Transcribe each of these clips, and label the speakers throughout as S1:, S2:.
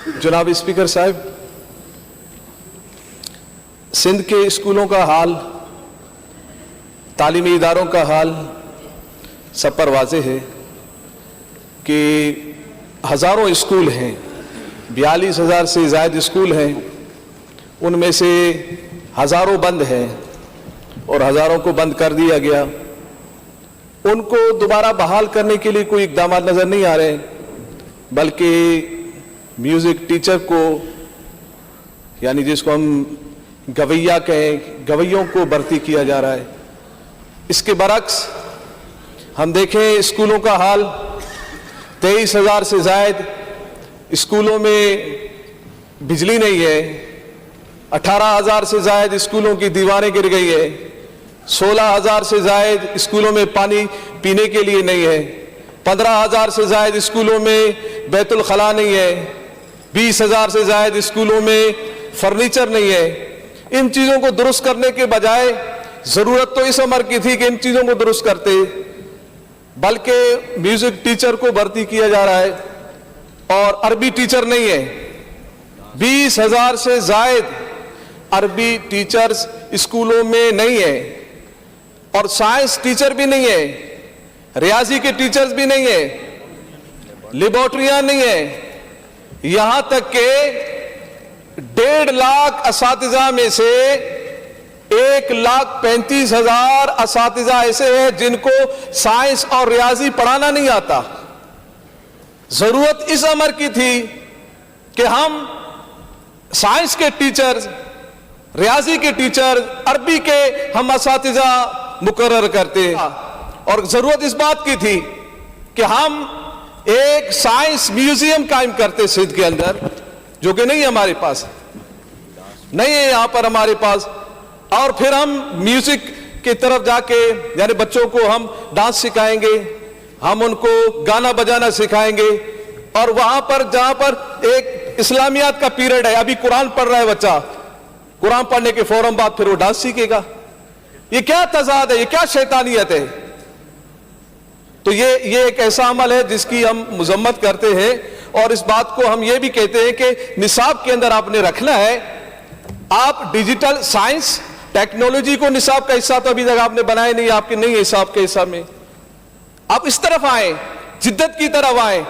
S1: जनाब स्पीकर साहब, सिंध के स्कूलों का हाल, तालीमी इदारों का हाल सब पर वाज़ेह है कि हज़ारों स्कूल हैं, 42,000 से ज़ायद स्कूल हैं, उनमें से हज़ारों बंद हैं और हज़ारों को बंद कर दिया गया। उनको दोबारा बहाल करने के लिए कोई इक़दाम नज़र नहीं आ रहे, बल्कि म्यूज़िक टीचर को, यानी जिसको हम गवैया कहें, गवैयों को भर्ती किया जा रहा है। इसके बरक्स हम देखें स्कूलों का हाल, 23,000 से ज़ायद स्कूलों में बिजली नहीं है, 18,000 से ज़ायद स्कूलों की दीवारें गिर गई है, 16,000 से ज़ायद स्कूलों में पानी पीने के लिए नहीं है, 15,000 से ज़ायद स्कूलों में बैतुल खला नहीं है, 20,000 से ज़ायद स्कूलों में फर्नीचर नहीं है। इन चीज़ों को दुरुस्त करने के बजाय ज़रूरत तो इस उम्र की थी कि इन चीज़ों को दुरुस्त करते, बल्कि म्यूज़िक टीचर को भर्ती किया जा रहा है और अरबी टीचर नहीं है। 20,000 से ज़ायद अरबी टीचर्स स्कूलों में नहीं है और साइंस टीचर भी नहीं है, रियाजी के टीचर्स भी नहीं है, लेबोरेटरियां नहीं है। यहां तक के 1.5 लाख असातिज़ा में से 1,35,000 असातिज़ा ऐसे हैं जिनको साइंस और रियाजी पढ़ाना नहीं आता। जरूरत इस अमर की थी कि हम साइंस के टीचर, रियाजी के टीचर, अरबी के हम असातिज़ा मुकर्रर करते, और जरूरत इस बात की थी कि हम एक साइंस म्यूजियम कायम करते सिंध के अंदर, जो कि नहीं हमारे पास, नहीं है यहां पर हमारे पास। और फिर हम म्यूजिक की तरफ जाके, यानी बच्चों को हम डांस सिखाएंगे, हम उनको गाना बजाना सिखाएंगे, और वहां पर जहां पर एक इस्लामियात का पीरियड है, अभी कुरान पढ़ रहा है बच्चा, कुरान पढ़ने के फौरन बाद फिर वो डांस सीखेगा। ये क्या तजाद है, ये क्या शैतानियत है? तो ये एक ऐसा अमल है जिसकी हम मजम्मत करते हैं, और इस बात को हम ये भी कहते हैं कि निसाब के अंदर आपने रखना है। आप डिजिटल साइंस टेक्नोलॉजी को निसाब का हिस्सा तो अभी तक आपने बनाया नहीं, आपके नहीं है हिसाब के हिस्सा में। आप इस तरफ आए, जिद्दत की तरफ आए।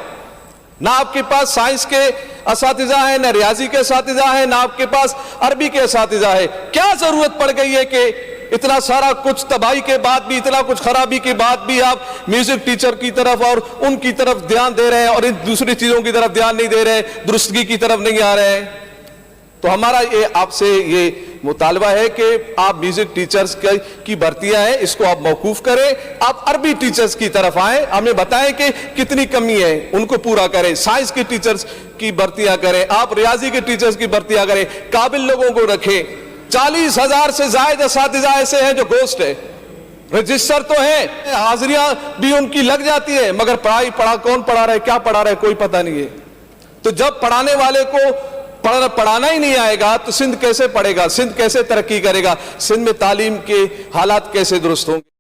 S1: ना आपके पास साइंस के असातिज़ा है, ना रियाजी के असातिज़ा है, ना आपके पास अरबी के असातिज़ा है। क्या जरूरत पड़ गई है कि इतना सारा कुछ तबाही के बाद भी, इतना कुछ खराबी के बाद भी आप म्यूजिक टीचर की तरफ और उनकी तरफ ध्यान दे रहे हैं और इन दूसरी चीजों की तरफ ध्यान नहीं दे रहे हैं, दुरुस्तगी की तरफ नहीं आ रहे हैं? तो हमारा ये आपसे ये मुतालबा है कि आप म्यूजिक टीचर्स की भर्तियां हैं, इसको आप मौकूफ करें, आप अरबी टीचर्स की तरफ आए, हमें बताएं कि कितनी कमी है, उनको पूरा करें। साइंस के टीचर्स की भर्तियां करें, आप रियाजी के टीचर्स की भर्तियां करें, काबिल लोगों को रखें। 40,000 से ज्यादा असातिज़ा ऐसे हैं जो गोस्ट है, रजिस्टर तो है, हाजिरियां भी उनकी लग जाती है, मगर कौन पढ़ा रहा है, क्या पढ़ा रहा है, कोई पता नहीं है। तो जब पढ़ाने वाले को पढ़ाना ही नहीं आएगा तो सिंध कैसे पढ़ेगा, सिंध कैसे तरक्की करेगा, सिंध में तालीम के हालात कैसे दुरुस्त होंगे?